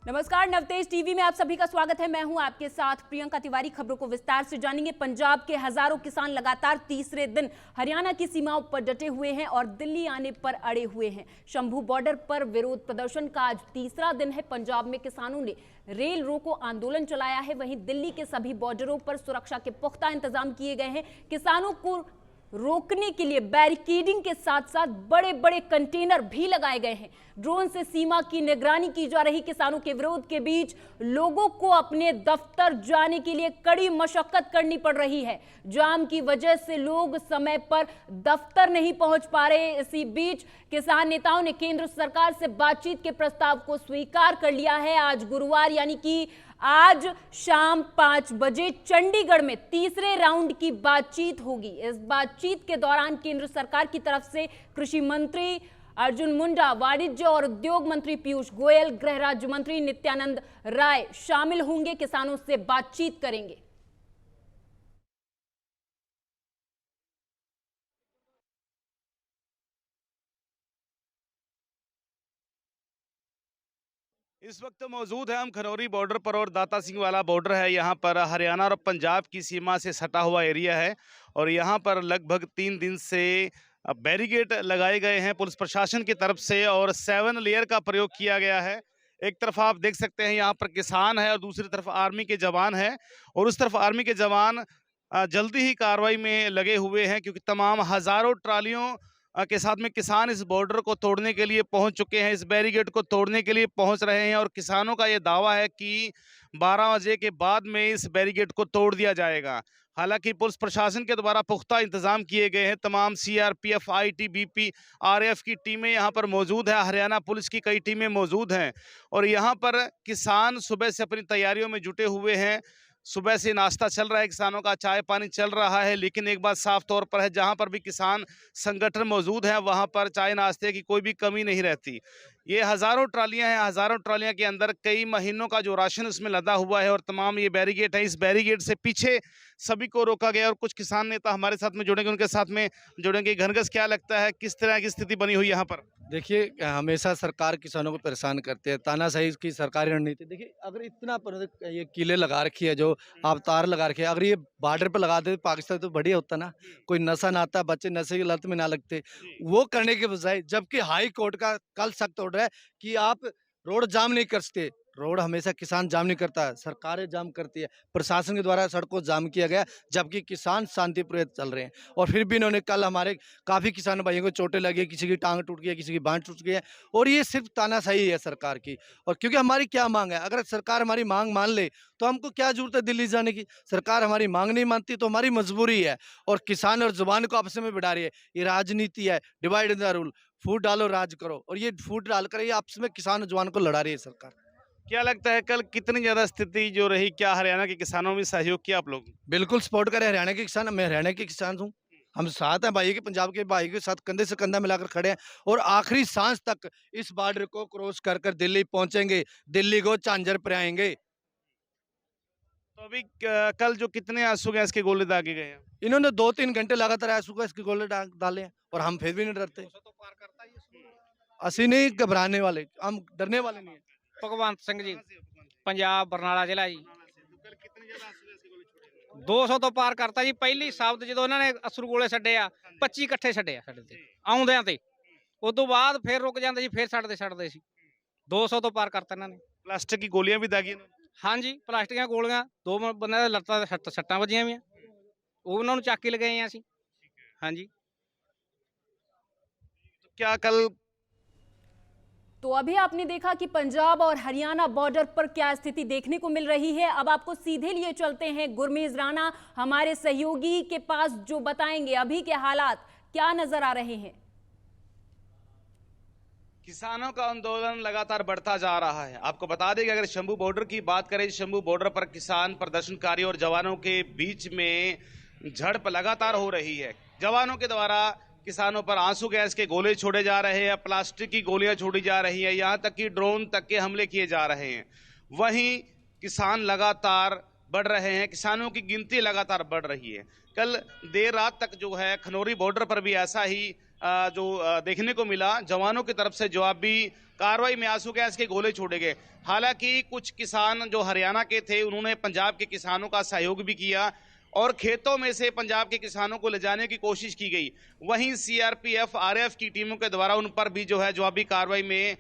नमस्कार, नवतेज टीवी में आप सभी का स्वागत है। मैं हूं आपके साथ प्रियंका तिवारी। खबरों को विस्तार से जानेंगे। पंजाब के हजारों किसान लगातार तीसरे दिन हरियाणा की सीमाओं पर डटे हुए हैं और दिल्ली आने पर अड़े हुए हैं। शंभू बॉर्डर पर विरोध प्रदर्शन का आज तीसरा दिन है। पंजाब में किसानों ने रेल रोको आंदोलन चलाया है। वहीं दिल्ली के सभी बॉर्डरों पर सुरक्षा के पुख्ता इंतजाम किए गए हैं। किसानों को रोकने के लिए बैरिकेडिंग के साथ साथ बड़े बड़े कंटेनर भी लगाए गए हैं। ड्रोन से सीमा की निगरानी की जा रही। किसानों के विरोध के बीच लोगों को अपने दफ्तर जाने के लिए कड़ी मशक्कत करनी पड़ रही है। जाम की वजह से लोग समय पर दफ्तर नहीं पहुंच पा रहे। इसी बीच किसान नेताओं ने केंद्र सरकार से बातचीत के प्रस्ताव को स्वीकार कर लिया है। आज गुरुवार यानी कि आज शाम 5 बजे चंडीगढ़ में तीसरे राउंड की बातचीत होगी। इस बातचीत के दौरान केंद्र सरकार की तरफ से कृषि मंत्री अर्जुन मुंडा, वाणिज्य और उद्योग मंत्री पीयूष गोयल, गृह राज्य मंत्री नित्यानंद राय शामिल होंगे। किसानों से बातचीत करेंगे। इस वक्त मौजूद है हम खनौरी बॉर्डर पर और दाता सिंह वाला बॉर्डर है। यहाँ पर हरियाणा और पंजाब की सीमा से सटा हुआ एरिया है और यहाँ पर लगभग 3 दिन से बैरिकेड लगाए गए हैं पुलिस प्रशासन की तरफ से और 7 लेयर का प्रयोग किया गया है। एक तरफ आप देख सकते हैं यहाँ पर किसान है और दूसरी तरफ आर्मी के जवान हैं और उस तरफ आर्मी के जवान जल्दी ही कार्रवाई में लगे हुए हैं क्योंकि तमाम हजारों ट्रालियों के साथ में किसान इस बॉर्डर को तोड़ने के लिए पहुंच चुके हैं, इस बैरिकेड को तोड़ने के लिए पहुंच रहे हैं और किसानों का ये दावा है कि 12 बजे के बाद में इस बैरिकेड को तोड़ दिया जाएगा। हालांकि पुलिस प्रशासन के द्वारा पुख्ता इंतजाम किए गए हैं। तमाम सीआरपीएफ, आईटीबीपी, आरएफ की टीमें यहाँ पर मौजूद है। हरियाणा पुलिस की कई टीमें मौजूद हैं और यहाँ पर किसान सुबह से अपनी तैयारियों में जुटे हुए हैं। सुबह से नाश्ता चल रहा है, किसानों का चाय पानी चल रहा है। लेकिन एक बात साफ तौर पर है, जहां पर भी किसान संगठन मौजूद है वहां पर चाय नाश्ते की कोई भी कमी नहीं रहती। ये हजारों ट्रालियां हैं, हजारों ट्रालियां के अंदर कई महीनों का जो राशन उसमें लदा हुआ है और तमाम ये बैरिकेड है। इस बैरिकेड से पीछे सभी को रोका गया और कुछ किसान नेता हमारे साथ में जुड़ेंगे, उनके साथ में जुड़ेंगे। घनघस, क्या लगता है किस तरह की स्थिति बनी हुई यहाँ पर? देखिए, हमेशा सरकार किसानों को परेशान करते हैं। तानाशाही की सरकारी रणनीति। देखिए, अगर इतना ये किले लगा रखी है, जो आप तार लगा रखे हैं, अगर ये बॉर्डर पे लगा देते पाकिस्तान तो बढ़िया होता ना। कोई नशा ना आता, बच्चे नशे की लत में ना लगते। वो करने के बजाय, जबकि हाई कोर्ट का कल सख्त ऑर्डर है कि आप रोड जाम नहीं कर सकते। रोड हमेशा किसान जाम नहीं करता है, सरकारें जाम करती है। प्रशासन के द्वारा सड़कों जाम किया गया, जबकि किसान शांतिपूर्वक चल रहे हैं। और फिर भी इन्होंने कल हमारे काफ़ी किसान भाइयों को चोटें लगी, किसी की टांग टूट गई है, किसी की बांह टूट गई है। और ये सिर्फ तानाशाही है सरकार की। और क्योंकि हमारी क्या मांग है, अगर सरकार हमारी मांग मान ले तो हमको क्या जरूरत है दिल्ली जाने की। सरकार हमारी मांग नहीं मानती तो हमारी मजबूरी है। और किसान और जुबान को आपस में बिठा रही है। ये राजनीति है, डिवाइड इन द रूल। फूट डालो राज करो, और ये फूट डालकर ये आपस में किसान और जुबान को लड़ा रही है सरकार। क्या लगता है कल कितनी ज्यादा स्थिति जो रही, क्या हरियाणा के किसानों में सहयोग किया आप लोग? बिल्कुल सपोर्ट करें हरियाणा के किसान। मैं हरियाणा के किसान हूँ। हम साथ हैं भाई के, पंजाब के भाई के साथ कंधे से कंधा मिलाकर खड़े हैं और आखिरी सांस तक इस बॉर्डर को क्रॉस कर कर दिल्ली पहुंचेंगे। दिल्ली को झांझर पर आएंगे। तो अभी कल जो कितने आंसू गैस के गोले दागे गए हैं? इन्होंने 2-3 घंटे लगातार आंसू गैस के गोले डाले हैं और हम फिर भी नहीं डरते। ਅਸੀਂ नहीं घबराने वाले, हम डरने वाले नहीं है। ਭਗਵੰਤ ਸਿੰਘ ਜੀ, ਪੰਜਾਬ ਬਰਨਾਲਾ ਜ਼ਿਲ੍ਹਾ ਜੀ। 200 ਤੋਂ ਪਾਰ ਕਰਤਾ ਜੀ। ਪਹਿਲੀ ਸ਼ਬਦ ਜਦੋਂ ਉਹਨਾਂ ਨੇ ਅਸਰੂ ਗੋਲੇ ਛੱਡੇ ਆ, 25 ਇਕੱਠੇ ਛੱਡੇ ਆ ਸਾਡੇ ਤੇ ਆਉਂਦਿਆਂ ਤੇ। ਉਸ ਤੋਂ ਬਾਅਦ ਫਿਰ ਰੁਕ ਜਾਂਦੇ ਜੀ, ਫਿਰ ਛੱਡਦੇ ਸੀ। 200 ਤੋਂ ਪਾਰ ਕਰਤਾ ਇਹਨਾਂ ਨੇ। प्लास्टिक की गोलियां भी दागी इन्होंने? ਹਾਂਜੀ, ਪਲਾਸਟਿਕਾਂ ਗੋਲੀਆਂ 2 ਬੰਦਿਆਂ ਦੇ ਲੱਤਾਂ ਤੇ ਸੱਟਾਂ ਵੱਜੀਆਂ ਵੀਆਂ, ਉਹ ਉਹਨਾਂ ਨੂੰ ਚੱਕ ਕੇ ਲਗਾਏ ਆ ਅਸੀਂ। ਹਾਂਜੀ। तो क्या कल तो अभी आपने देखा कि पंजाब और हरियाणा बॉर्डर पर क्या स्थिति देखने को मिल रही है। अब आपको सीधे लिए चलते हैं गुरमीज राणा हमारे सहयोगी के पास, जो बताएंगे अभी के हालात क्या नजर आ रहे हैं। किसानों का आंदोलन लगातार बढ़ता जा रहा है। आपको बता दें कि अगर शंभू बॉर्डर की बात करें, शंभू बॉर्डर पर किसान, प्रदर्शनकारी और जवानों के बीच में झड़प लगातार हो रही है। जवानों के द्वारा किसानों पर आंसू गैस के गोले छोड़े जा रहे हैं, प्लास्टिक की गोलियां छोड़ी जा रही हैं, यहाँ तक कि ड्रोन तक के हमले किए जा रहे हैं। वहीं किसान लगातार बढ़ रहे हैं, किसानों की गिनती लगातार बढ़ रही है। कल देर रात तक जो है खनौरी बॉर्डर पर भी ऐसा ही जो देखने को मिला, जवानों की तरफ से जवाबी कार्रवाई में आंसू गैस के गोले छोड़े गए। हालांकि कुछ किसान जो हरियाणा के थे उन्होंने पंजाब के किसानों का सहयोग भी किया और खेतों में से पंजाब के किसानों को ले जाने की कोशिश की गई। वहीं सीआरपीएफ, आरएएफ की टीमों के द्वारा उन पर भी जो है जवाबी कार्रवाई में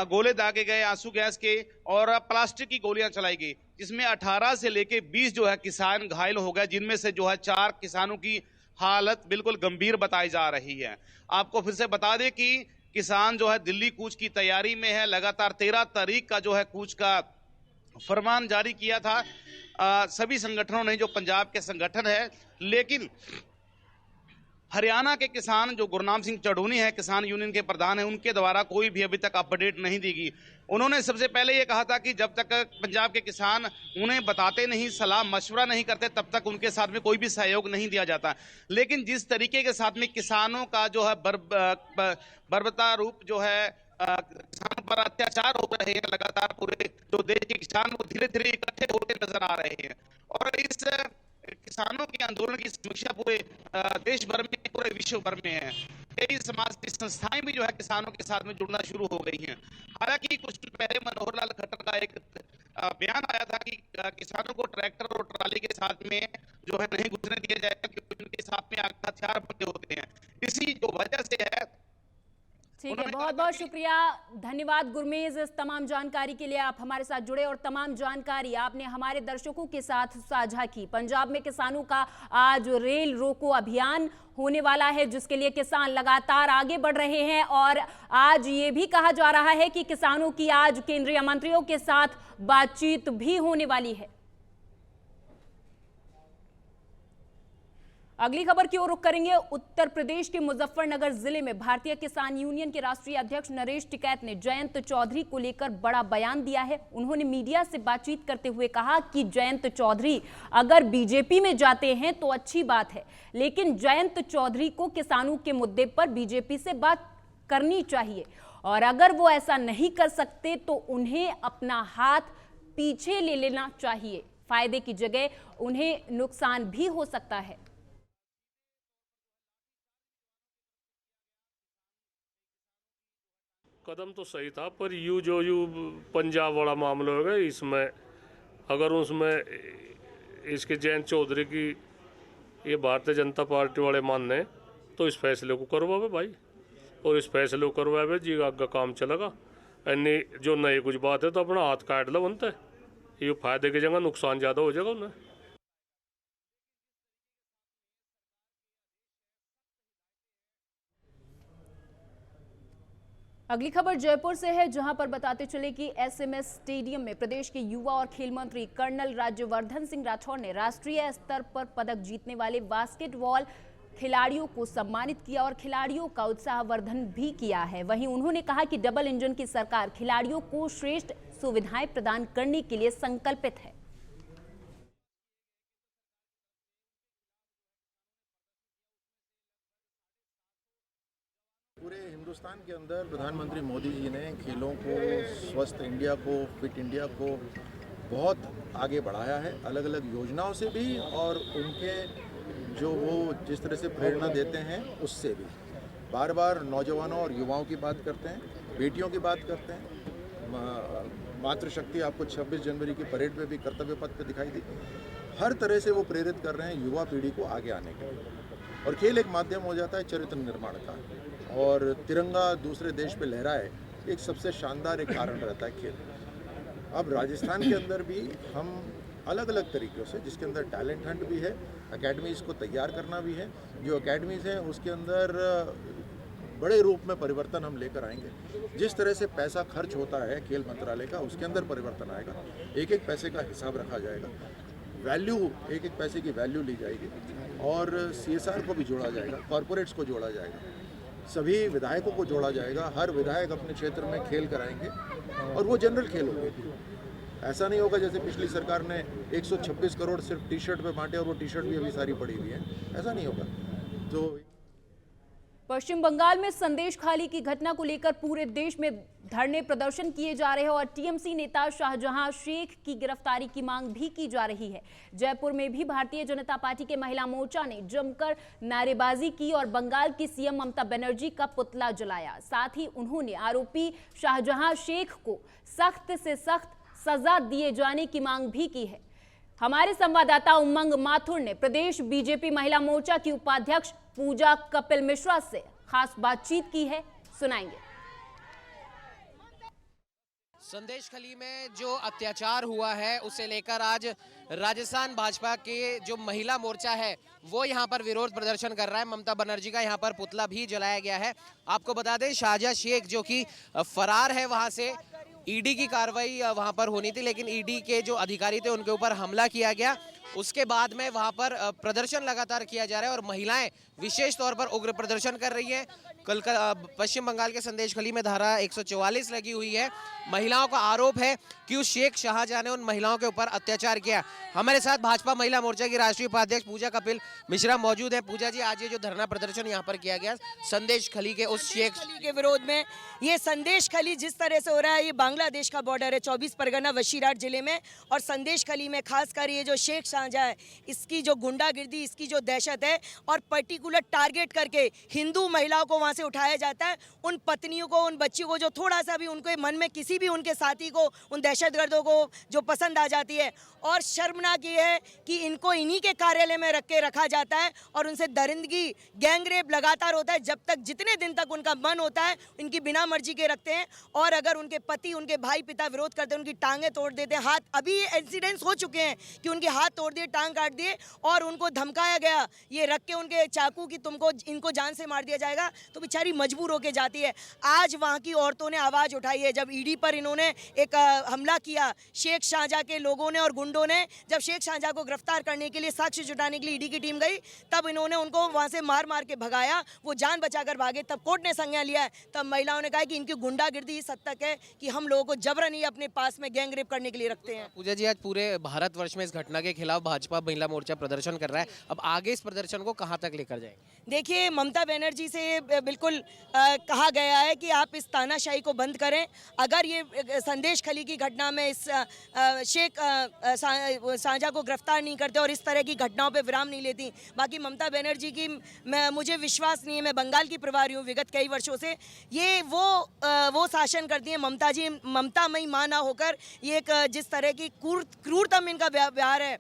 गोले दागे गए, आंसू गैस के और प्लास्टिक की गोलियां चलाई गई, जिसमें 18 से लेके 20 जो है किसान घायल हो गए, जिनमें से जो है 4 किसानों की हालत बिल्कुल गंभीर बताई जा रही है। आपको फिर से बता दें कि किसान जो है दिल्ली कूच की तैयारी में है। लगातार 13 तारीख का जो है कूच का फरमान जारी किया था सभी संगठनों ने, जो पंजाब के संगठन है। लेकिन हरियाणा के किसान जो गुरनाम सिंह चढ़ूनी है, किसान यूनियन के प्रधान है, उनके द्वारा कोई भी अभी तक अपडेट नहीं दी गई। उन्होंने सबसे पहले ये कहा था कि जब तक पंजाब के किसान उन्हें बताते नहीं, सलाह मशवरा नहीं करते, तब तक उनके साथ में कोई भी सहयोग नहीं दिया जाता। लेकिन जिस तरीके के साथ में किसानों का जो है बर्बरता रूप जो है किसानों पर अत्याचार हो रहे हैं, लगातार पूरे जो देश के किसान वो धीरे धीरे इकट्ठे होते नजर आ रहे हैं और इस किसानों के आंदोलन की समीक्षा पूरे देश भर में, पूरे विश्व भर में है। कई समाज की संस्थाएं भी जो है किसानों के साथ में जुड़ना शुरू हो गई हैं। हालांकि कुछ दिन पहले मनोहर लाल खट्टर का एक बयान आया था कि किसानों को ट्रैक्टर और ट्राली के साथ में जो है नहीं घुसने दिया जाएगा, क्योंकि उनके साथ में हथियार बंदे होते हैं। इसी जो वजह से है। ठीक है, बहुत बहुत शुक्रिया, धन्यवाद गुरमेज इस तमाम जानकारी के लिए। आप हमारे साथ जुड़े और तमाम जानकारी आपने हमारे दर्शकों के साथ साझा की। पंजाब में किसानों का आज रेल रोको अभियान होने वाला है, जिसके लिए किसान लगातार आगे बढ़ रहे हैं और आज ये भी कहा जा रहा है कि किसानों की आज केंद्रीय मंत्रियों के साथ बातचीत भी होने वाली है। अगली खबर की ओर रुख करेंगे। उत्तर प्रदेश के मुजफ्फरनगर जिले में भारतीय किसान यूनियन के राष्ट्रीय अध्यक्ष नरेश टिकैत ने जयंत चौधरी को लेकर बड़ा बयान दिया है। उन्होंने मीडिया से बातचीत करते हुए कहा कि जयंत चौधरी अगर बीजेपी में जाते हैं तो अच्छी बात है, लेकिन जयंत चौधरी को किसानों के मुद्दे पर बीजेपी से बात करनी चाहिए और अगर वो ऐसा नहीं कर सकते तो उन्हें अपना हाथ पीछे ले लेना चाहिए। फायदे की जगह उन्हें नुकसान भी हो सकता है। कदम तो सही था, पर जो पंजाब वाला मामला होगा, इसमें अगर उसमें इसके जयंत चौधरी की ये भारतीय जनता पार्टी वाले मानने तो इस फैसले को करवावे भाई, और इस फैसले को करवावे जी आगे काम चलेगा। अन्य जो नई कुछ बात है तो अपना हाथ काट लो बनता है, ये फायदे की जगह नुकसान ज़्यादा हो जाएगा उन्हें। अगली खबर जयपुर से है, जहां पर बताते चले कि एसएमएस स्टेडियम में प्रदेश के युवा और खेल मंत्री कर्नल राज्यवर्धन सिंह राठौर ने राष्ट्रीय स्तर पर पदक जीतने वाले बास्केटबॉल खिलाड़ियों को सम्मानित किया और खिलाड़ियों का उत्साहवर्धन भी किया है। वहीं उन्होंने कहा कि डबल इंजन की सरकार खिलाड़ियों को श्रेष्ठ सुविधाएं प्रदान करने के लिए संकल्पित है। पूरे हिंदुस्तान के अंदर प्रधानमंत्री मोदी जी ने खेलों को, स्वस्थ इंडिया को, फिट इंडिया को बहुत आगे बढ़ाया है, अलग अलग योजनाओं से भी और उनके जो वो जिस तरह से प्रेरणा देते हैं उससे भी। बार बार नौजवानों और युवाओं की बात करते हैं, बेटियों की बात करते हैं। मातृशक्ति आपको 26 जनवरी की परेड में भी कर्तव्य पथ पे दिखाई दी। हर तरह से वो प्रेरित कर रहे हैं युवा पीढ़ी को आगे आने के लिए, और खेल एक माध्यम हो जाता है चरित्र निर्माण का, और तिरंगा दूसरे देश पे लहराए एक सबसे शानदार एक कारण रहता है खेल। अब राजस्थान के अंदर भी हम अलग अलग तरीक़ों से, जिसके अंदर टैलेंट हंट भी है, एकेडमीज़ को तैयार करना भी है, जो एकेडमीज़ हैं उसके अंदर बड़े रूप में परिवर्तन हम लेकर आएंगे। जिस तरह से पैसा खर्च होता है खेल मंत्रालय का, उसके अंदर परिवर्तन आएगा। एक एक पैसे का हिसाब रखा जाएगा, वैल्यू, एक एक पैसे की वैल्यू ली जाएगी, और CSR को भी जोड़ा जाएगा, कॉरपोरेट्स को जोड़ा जाएगा, सभी विधायकों को जोड़ा जाएगा। हर विधायक अपने क्षेत्र में खेल कराएंगे और वो जनरल खेल होंगे। ऐसा नहीं होगा जैसे पिछली सरकार ने 126 करोड़ सिर्फ टी शर्ट पे बांटे और वो टी शर्ट भी अभी सारी पड़ी हुई है, ऐसा नहीं होगा। तो पश्चिम बंगाल में संदेश खाली की घटना को लेकर पूरे देश में धरने प्रदर्शन किए जा रहे हैं और टीएमसी नेता शाहजहां शेख की गिरफ्तारी की मांग भी की जा रही है। जयपुर में भी भारतीय जनता पार्टी के महिला मोर्चा ने जमकर नारेबाजी की और बंगाल की सीएम ममता बनर्जी का पुतला जलाया। साथ ही उन्होंने आरोपी शाहजहां शेख को सख्त से सख्त सजा दिए जाने की मांग भी की है। हमारे संवाददाता उमंग माथुर ने प्रदेश बीजेपी महिला मोर्चा की उपाध्यक्ष पूजा कपिल मिश्रा से खास बातचीत की है, सुनाएंगे। संदेश खली में जो अत्याचार हुआ है उसे लेकर आज राजस्थान भाजपा के जो महिला मोर्चा है वो यहाँ पर विरोध प्रदर्शन कर रहा है। ममता बनर्जी का यहाँ पर पुतला भी जलाया गया है। आपको बता दें शाहजहां शेख जो कि फरार है, वहाँ से ईडी की कार्रवाई वहाँ पर होनी थी, लेकिन ईडी के जो अधिकारी थे उनके ऊपर हमला किया गया। उसके बाद में वहाँ पर प्रदर्शन लगातार किया जा रहा है और महिलाएं विशेष तौर पर उग्र प्रदर्शन कर रही हैं। कल पश्चिम बंगाल के संदेश खली में धारा 144 लगी हुई है। महिलाओं का आरोप है कि उस शेख शाहजहां ने उन महिलाओं के ऊपर अत्याचार किया। हमारे साथ भाजपा महिला मोर्चा की राष्ट्रीय उपाध्यक्ष पूजा कपिल मिश्रा मौजूद है। पूजा जी, आज ये जो धरना प्रदर्शन यहाँ पर किया गया संदेश खली के उस शेख के विरोध में, ये संदेश खली जिस तरह से हो रहा है, ये बांग्लादेश का बॉर्डर है 24 परगना वशीराट जिले में, और संदेश खली में खासकर ये जो शेख शाहजहां है इसकी जो गुंडागिर्दी, इसकी जो दहशत है और पर्टिकुलर टारगेट करके हिंदू महिलाओं को वहाँ से उठाया जाता है। उन पत्नियों को, उन बच्चियों को जो थोड़ा सा भी उनके मन में किसी भी उनके साथी को, उन दहशतगर्दों को जो पसंद आ जाती है, और शर्मनाक ये है कि इनको इन्हीं के कार्यालय में रखा जाता है और उनसे दरिंदगी, गैंग रेप लगातार होता है। जब तक जितने दिन तक उनका मन होता है इनकी बिना मर्जी के रखते हैं, और अगर उनके पति, उनके भाई पिता विरोध करते हैं उनकी टांगें तोड़ देते हैं, हाथ। अभी ये इंसिडेंट्स हो चुके हैं कि उनके हाथ तोड़ दिए, टांग काट दिए और उनको धमकाया गया ये रख के उनके चाकू की तुमको इनको जान से मार दिया जाएगा। तो बेचारी मजबूर होके जाती है। आज वहाँ की औरतों ने आवाज़ उठाई है जब ईडी पर इन्होंने एक हमला किया शेख शाहजहां के लोगों ने और गुंडों ने। जब शेख शाहजहां को गिरफ्तार करने के लिए, साक्ष्य जुटाने के लिए ईडी की टीम गई, तब इन्होंने उनको वहाँ से मार मार के भगाया, वो जान बचाकर भागे। तब कोर्ट ने संज्ञान लिया है। तब महिलाओं ने कहा कि इनकी गुंडागिर्दी इस हद तक है कि हम लोगों को जबरन ही अपने पास में गैंग रेप करने के लिए रखते हैं। पूजा जी, आज पूरे भारतवर्ष में इस घटना के खिलाफ भाजपा महिला मोर्चा प्रदर्शन कर रहा है। अब आगे इस प्रदर्शन को कहां तक लेकर जाएंगे? देखिए, ममता बनर्जी से बिल्कुल कहा गया है कि आप इस तानाशाही को बंद करें। अगर ये संदेश खली की घटना में इस शेख शाहजहां को गिरफ्तार नहीं करते और इस तरह की घटनाओं पे विराम नहीं लेती, बाकी ममता बनर्जी की मुझे विश्वास नहीं है, मैं बंगाल की प्रभारी हूँ विगत कई वर्षों से, ये वो शासन करती हैं ममता जी, ममतामयी मां ना होकर। ये एक जिस तरह की क्रूरतम इनका व्यवहार है।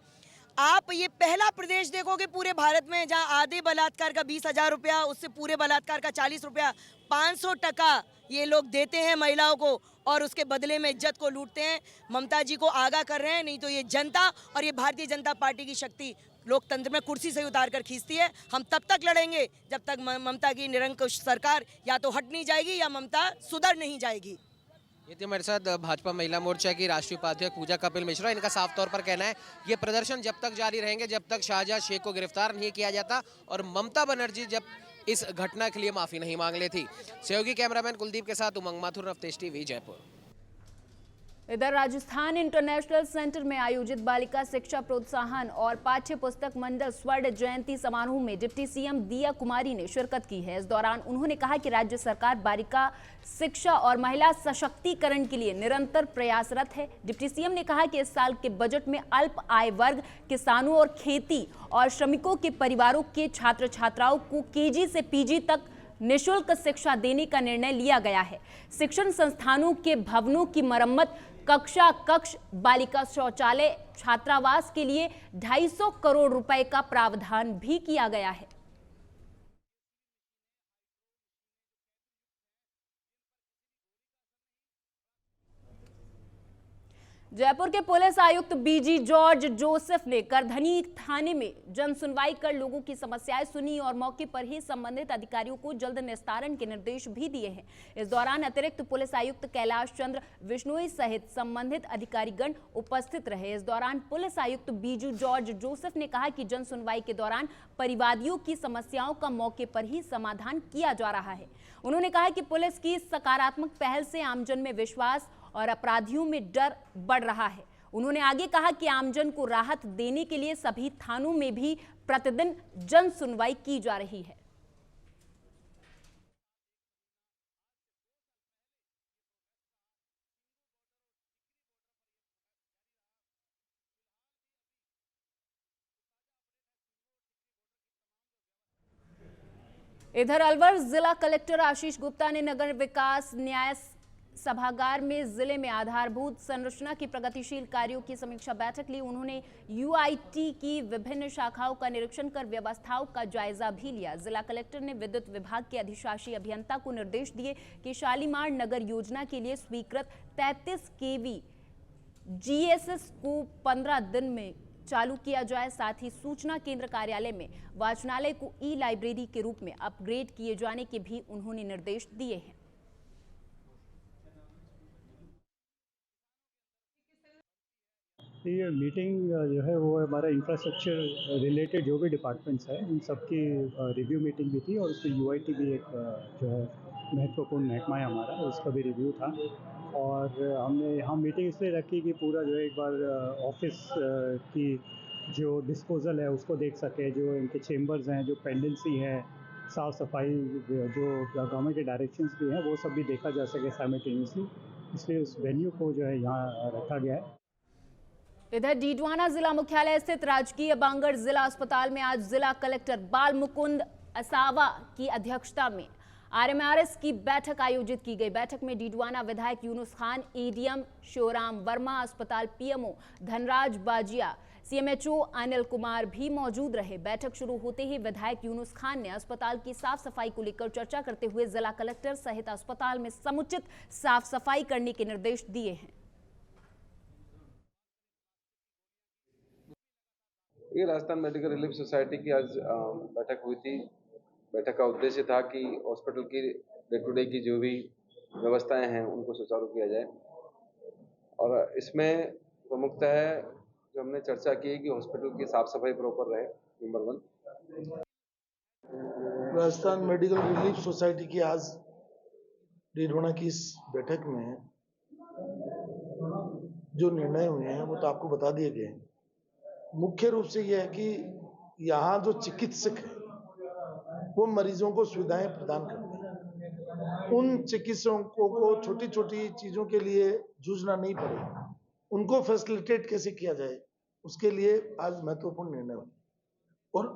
आप ये पहला प्रदेश देखोगे पूरे भारत में जहां आधे बलात्कार का 20,000 रुपया, उससे पूरे बलात्कार का 40 रुपया, 500 टका ये लोग देते हैं महिलाओं को और उसके बदले में इज्जत को लूटते हैं। ममता जी को आगाह कर रहे हैं, नहीं तो ये जनता और ये भारतीय जनता पार्टी की शक्ति लोकतंत्र में कुर्सी से उतार कर खींचती है। हम तब तक लड़ेंगे जब तक ममता की निरंकुश सरकार या तो हट नहीं जाएगी या ममता सुधर नहीं जाएगी। ये थी हमारे साथ भाजपा महिला मोर्चा की राष्ट्रीय उपाध्यक्ष पूजा कपिल मिश्रा। इनका साफ तौर पर कहना है ये प्रदर्शन जब तक जारी रहेंगे जब तक शाहजहां शेख को गिरफ्तार नहीं किया जाता और ममता बनर्जी जब इस घटना के लिए माफी नहीं मांग लेती। सहयोगी कैमरामैन कुलदीप के साथ उमंग माथुर, नवतेज टीवी, जयपुर। इधर राजस्थान इंटरनेशनल सेंटर में आयोजित बालिका शिक्षा प्रोत्साहन और पाठ्य पुस्तक मंडल स्वर्ण जयंती समारोह में डिप्टी सीएम दिया कुमारी ने शिरकत की है। इस दौरान उन्होंने कहा कि राज्य सरकार बालिका शिक्षा और महिला सशक्तिकरण के लिए निरंतर प्रयासरत है। डिप्टी सीएम ने कहा कि इस साल के बजट में अल्प आय वर्ग, किसानों और खेती और श्रमिकों के परिवारों के छात्र छात्राओं को केजी से पीजी तक निःशुल्क शिक्षा देने का निर्णय लिया गया है। शिक्षण संस्थानों के भवनों की मरम्मत, कक्षा कक्ष, बालिका शौचालय, छात्रावास के लिए 250 करोड़ रुपए का प्रावधान भी किया गया है। जयपुर के पुलिस आयुक्त बीजी जॉर्ज जोसेफ ने करधनी थाने में जन सुनवाई कर लोगों की समस्याएं सुनी और मौके पर ही संबंधित अधिकारियों को जल्द निस्तारण के निर्देश भी दिए हैं। इस दौरान अतिरिक्त पुलिस आयुक्त कैलाश चंद्र विश्नोई सहित संबंधित अधिकारीगण उपस्थित रहे। इस दौरान पुलिस आयुक्त बीजू जॉर्ज जोसेफ ने कहा कि जन सुनवाई के दौरान परिवादियों की समस्याओं का मौके पर ही समाधान किया जा रहा है। उन्होंने कहा कि पुलिस की सकारात्मक पहल से आमजन में विश्वास और अपराधियों में डर बढ़ रहा है। उन्होंने आगे कहा कि आमजन को राहत देने के लिए सभी थानों में भी प्रतिदिन जन सुनवाई की जा रही है। इधर अलवर जिला कलेक्टर आशीष गुप्ता ने नगर विकास न्याय सभागार में जिले में आधारभूत संरचना की प्रगतिशील कार्यों की समीक्षा बैठक ली। उन्होंने यूआईटी की विभिन्न शाखाओं का निरीक्षण कर व्यवस्थाओं का जायजा भी लिया। जिला कलेक्टर ने विद्युत विभाग के अधिशासी अभियंता को निर्देश दिए कि शालीमार नगर योजना के लिए स्वीकृत 33 केवी जीएसएस को 15 दिन में चालू किया जाए। साथ ही सूचना केंद्र कार्यालय में वाचनालय को ई लाइब्रेरी के रूप में अपग्रेड किए जाने के भी उन्होंने निर्देश दिए हैं। ये मीटिंग जो है वो हमारा इंफ्रास्ट्रक्चर रिलेटेड जो भी डिपार्टमेंट्स हैं उन सब की रिव्यू मीटिंग भी थी और उसमें यूआईटी भी एक जो है महत्वपूर्ण महकमा है हमारा, उसका भी रिव्यू था। और हमने यहाँ मीटिंग इसलिए रखी कि पूरा जो है एक बार ऑफिस की जो डिस्पोजल है उसको देख सके, जो इनके चेम्बर्स हैं, जो पेंडेंसी है, साफ़ सफाई, जो गवर्नमेंट के डायरेक्शंस भी हैं वो सब भी देखा जा सके साइमल्टेनियसली, इसलिए उस वेन्यू को जो है यहाँ रखा गया है। इधर डीडवाना जिला मुख्यालय स्थित राजकीय बांगड़ जिला अस्पताल में आज जिला कलेक्टर बाल मुकुंद असावा की अध्यक्षता में आरएमआरएस की बैठक आयोजित की गई। बैठक में डीडवाना विधायक यूनुस खान, एडीएम शिवराम वर्मा, अस्पताल पीएमओ धनराज बाजिया, सीएमएचओ अनिल कुमार भी मौजूद रहे। बैठक शुरू होते ही विधायक यूनुस खान ने अस्पताल की साफ सफाई को लेकर चर्चा करते हुए जिला कलेक्टर सहित अस्पताल में समुचित साफ सफाई करने के निर्देश दिए हैं। ये राजस्थान मेडिकल रिलीफ सोसाइटी की आज बैठक हुई थी। बैठक का उद्देश्य था कि हॉस्पिटल की डे टू डे की जो भी व्यवस्थाएं हैं उनको सुचारू किया जाए, और इसमें प्रमुखतः है जो हमने चर्चा की है कि हॉस्पिटल की साफ सफाई प्रॉपर रहे, number 1। Rajasthan medical relief society की आज डीडवाना की इस बैठक में जो निर्णय हुए हैं वो तो आपको बता दिए गए हैं। मुख्य रूप से यह है कि यहाँ जो चिकित्सक हैं वो मरीजों को सुविधाएं प्रदान करते हैं। उन चिकित्सकों को छोटी छोटी चीजों के लिए जूझना नहीं पड़े, उनको फैसिलिटेट कैसे किया जाए उसके लिए आज महत्वपूर्ण निर्णय हुए। और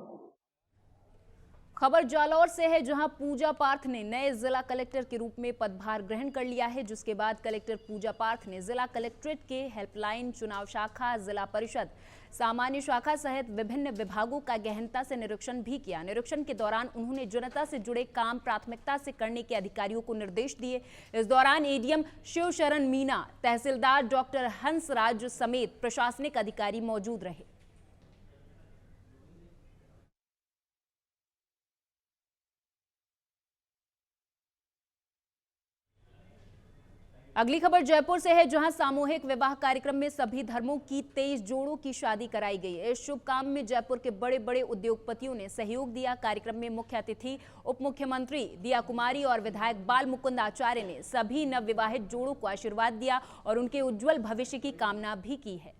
खबर जालौर से है, जहां पूजा पार्थ ने नए जिला कलेक्टर के रूप में पदभार ग्रहण कर लिया है, जिसके बाद कलेक्टर पूजा पार्थ ने जिला कलेक्ट्रेट के हेल्पलाइन, चुनाव शाखा, जिला परिषद, सामान्य शाखा सहित विभिन्न विभागों का गहनता से निरीक्षण भी किया। निरीक्षण के दौरान उन्होंने जनता से जुड़े काम प्राथमिकता से करने के अधिकारियों को निर्देश दिए। इस दौरान एडीएम शिवशरण मीना, तहसीलदार डॉक्टर हंसराज समेत प्रशासनिक अधिकारी मौजूद रहे। अगली खबर जयपुर से है, जहां सामूहिक विवाह कार्यक्रम में सभी धर्मों की 23 जोड़ों की शादी कराई गई। इस शुभ काम में जयपुर के बड़े बड़े उद्योगपतियों ने सहयोग दिया। कार्यक्रम में मुख्य अतिथि उप मुख्यमंत्री दिया कुमारी और विधायक बाल मुकुंद आचार्य ने सभी नवविवाहित जोड़ों को आशीर्वाद दिया और उनके उज्जवल भविष्य की कामना भी की है।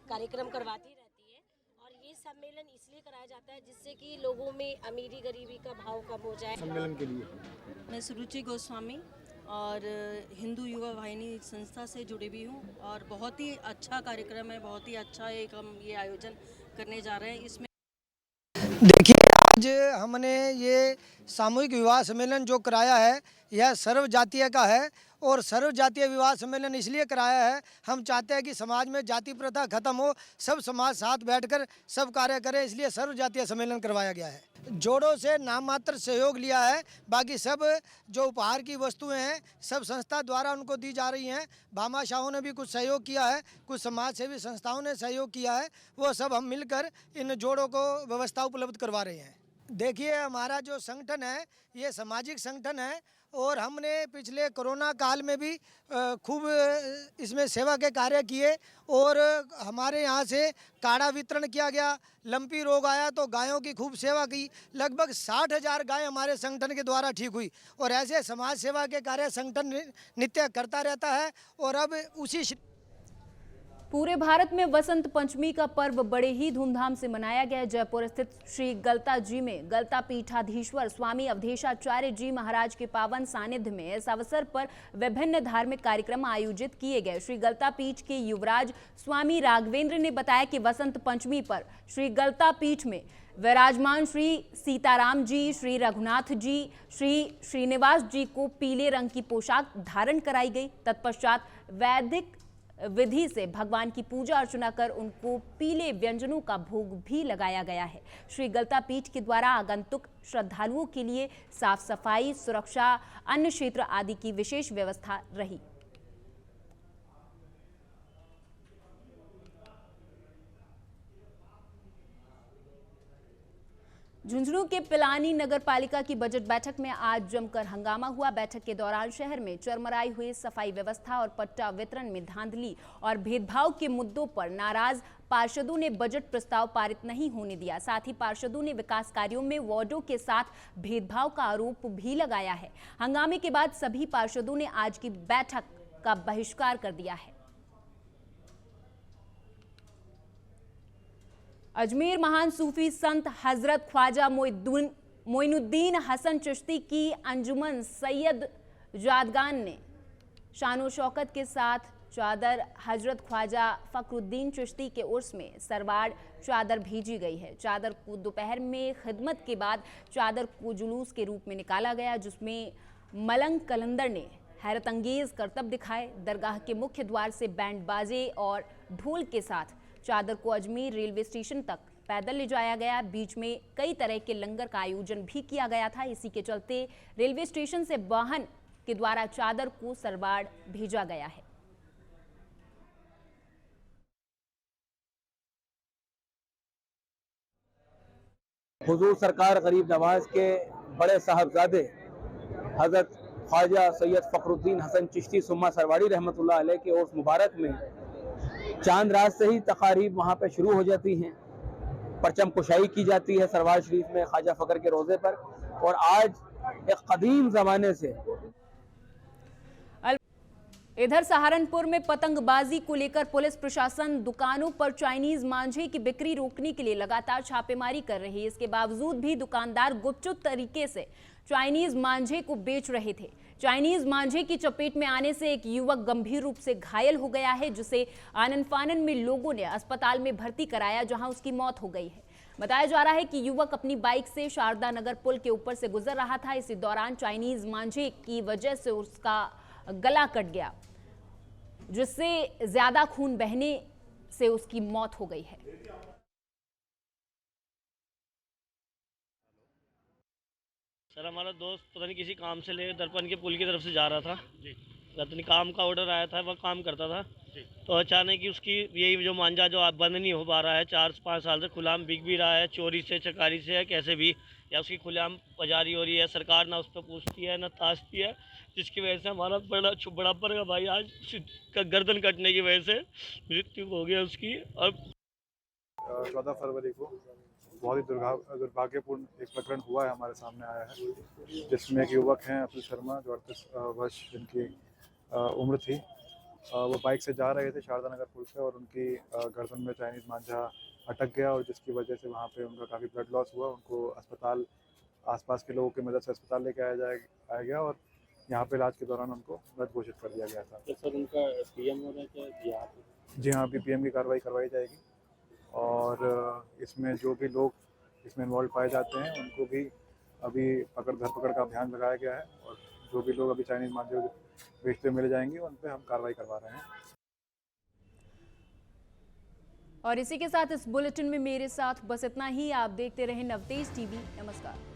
कार्यक्रम करवाती रहती है और ये सम्मेलन इसलिए कराया जाता है जिससे कि लोगों में अमीरी गरीबी का भाव कम हो जाए। सम्मेलन के लिए मैं सुरुचि गोस्वामी और हिंदू युवा वाहिनी संस्था से जुड़ी हुई हूँ और बहुत ही अच्छा कार्यक्रम है, बहुत ही अच्छा एक हम ये आयोजन करने जा रहे हैं। इसमें देखिए, आज हमने ये सामूहिक विवाह सम्मेलन जो कराया है यह सर्व जातीय का है और सर्व जातीय विवाह सम्मेलन इसलिए कराया है, हम चाहते हैं कि समाज में जाति प्रथा खत्म हो, सब समाज साथ बैठकर सब कार्य करें, इसलिए सर्व जातीय सम्मेलन करवाया गया है। जोड़ों से नाम मात्र सहयोग लिया है, बाकी सब जो उपहार की वस्तुएं हैं सब संस्था द्वारा उनको दी जा रही हैं। भामाशाहों ने भी कुछ सहयोग किया है, कुछ समाज सेवी संस्थाओं ने सहयोग किया है, वो सब हम मिलकर इन जोड़ों को व्यवस्था उपलब्ध करवा रहे हैं। देखिए, हमारा जो संगठन है ये सामाजिक संगठन है और हमने पिछले कोरोना काल में भी खूब इसमें सेवा के कार्य किए और हमारे यहाँ से काढ़ा वितरण किया गया। लंपी रोग आया तो गायों की खूब सेवा की, लगभग 60,000 गाय हमारे संगठन के द्वारा ठीक हुई और ऐसे समाज सेवा के कार्य संगठन नित्य करता रहता है। और अब उसी पूरे भारत में वसंत पंचमी का पर्व बड़े ही धूमधाम से मनाया गया। जयपुर स्थित श्री गलता जी में गलता पीठाधीश्वर स्वामी अवधेशाचार्य जी महाराज के पावन सानिध्य में इस अवसर पर विभिन्न धार्मिक कार्यक्रम आयोजित किए गए। श्री गलता पीठ के युवराज स्वामी राघवेंद्र ने बताया कि वसंत पंचमी पर श्री गलता पीठ में विराजमान श्री सीताराम जी, श्री रघुनाथ जी, श्री श्रीनिवास जी को पीले रंग की पोशाक धारण कराई गई। तत्पश्चात वैदिक विधि से भगवान की पूजा अर्चना कर उनको पीले व्यंजनों का भोग भी लगाया गया है। श्री गलता पीठ के द्वारा आगंतुक श्रद्धालुओं के लिए साफ सफाई, सुरक्षा, अन्य क्षेत्र आदि की विशेष व्यवस्था रही। झुंझुनू के पिलानी नगर पालिका की बजट बैठक में आज जमकर हंगामा हुआ। बैठक के दौरान शहर में चरमराई हुई सफाई व्यवस्था और पट्टा वितरण में धांधली और भेदभाव के मुद्दों पर नाराज पार्षदों ने बजट प्रस्ताव पारित नहीं होने दिया। साथ ही पार्षदों ने विकास कार्यों में वार्डों के साथ भेदभाव का आरोप भी लगाया है। हंगामे के बाद सभी पार्षदों ने आज की बैठक का बहिष्कार कर दिया है। अजमेर महान सूफी संत हजरत ख्वाजा मोइनुद्दीन हसन चिश्ती की अंजुमन सैयद जादगान ने शानो शौकत के साथ चादर हजरत ख्वाजा फखरुद्दीन चिश्ती के उर्स में सरवाड़ चादर भेजी गई है। चादर को दोपहर में खिदमत के बाद चादर को जुलूस के रूप में निकाला गया, जिसमें मलंग कलंदर ने हैरत अंगेज करतब दिखाए। दरगाह के मुख्य द्वार से बैंड बाजे और ढोल के साथ चादर को अजमेर रेलवे स्टेशन तक पैदल ले जाया गया। बीच में कई तरह के लंगर का आयोजन भी किया गया था। इसी के चलते रेलवे स्टेशन से वाहन के द्वारा चादर को सरवाड़ भेजा गया है। हुजूर सरकार गरीब नवाज के बड़े साहबजादे हजरत ख्वाजा सैयद फखरुद्दीन हसन चिश्ती सुम्मा सरवाड़ी रहमतुल्लाह अलैह के उर्स मुबारक में चांद रात से ही तकारीब वहाँ पे शुरू हो जाती हैं। परचम कुशाई की जाती है सरवार शरीफ में ख्वाजा फकर के रोज़े पर। और आज एक कदीम ज़माने से इधर सहारनपुर में पतंगबाजी को लेकर पुलिस प्रशासन दुकानों पर चाइनीज मांझे की बिक्री रोकने के लिए लगातार छापेमारी कर रही है। इसके बावजूद भी दुकानदार गुपचुप तरीके से चाइनीज मांझे को बेच रहे थे। चाइनीज मांझे की चपेट में आने से एक युवक गंभीर रूप से घायल हो गया है, जिसे आनन फानन में लोगों ने अस्पताल में भर्ती कराया, जहां उसकी मौत हो गई है। बताया जा रहा है कि युवक अपनी बाइक से शारदा नगर पुल के ऊपर से गुजर रहा था। इसी दौरान चाइनीज मांझे की वजह से उसका गला कट गया, जिससे ज्यादा खून बहने से उसकी मौत हो गई है। सर हमारा दोस्त पता नहीं किसी काम से ले दर्पण के पुल की तरफ से जा रहा था। पता नहीं काम का ऑर्डर आया था, वह काम करता था। तो अचानक ही उसकी यही जो मांझा जो बंद नहीं हो पा रहा है, 4-5 साल से खुलेआम बिक भी रहा है, चोरी से चकारी से है, कैसे भी, या उसकी खुलेआम पजारी हो रही है। सरकार ना उस पर पूछती है ना ताजती है, जिसकी वजह से हमारा बड़ापर का भाई आज गर्दन कटने की वजह से मृत्यु हो गया उसकी। और 14 फरवरी को बहुत ही दुर्भाग्यपूर्ण एक प्रकरण हुआ है, हमारे सामने आया है, जिसमें एक युवक हैं अतुल शर्मा, जो 38 वर्ष जिनकी उम्र थी। वो बाइक से जा रहे थे शारदा नगर पुल से और उनकी गर्दन में चाइनीज़ मांझा अटक गया और जिसकी वजह से वहाँ पे उनका काफ़ी ब्लड लॉस हुआ। उनको अस्पताल, आसपास के लोगों की मदद से अस्पताल लेके आया गया और यहाँ पे इलाज के दौरान उनको मृत घोषित कर दिया गया था। तो सर उनका पीएम हो रहा है? जी हाँ, अभी पीएम की कार्रवाई करवाई जाएगी और इसमें जो भी लोग इसमें इन्वॉल्व पाए जाते हैं उनको भी अभी धरपकड़ का अभियान लगाया गया है और जो भी लोग अभी चाइनीज मांझे बेचते मिले जाएंगे उन पर हम कार्रवाई करवा रहे हैं। और इसी के साथ इस बुलेटिन में मेरे साथ बस इतना ही। आप देखते रहें नवतेज टीवी। नमस्कार।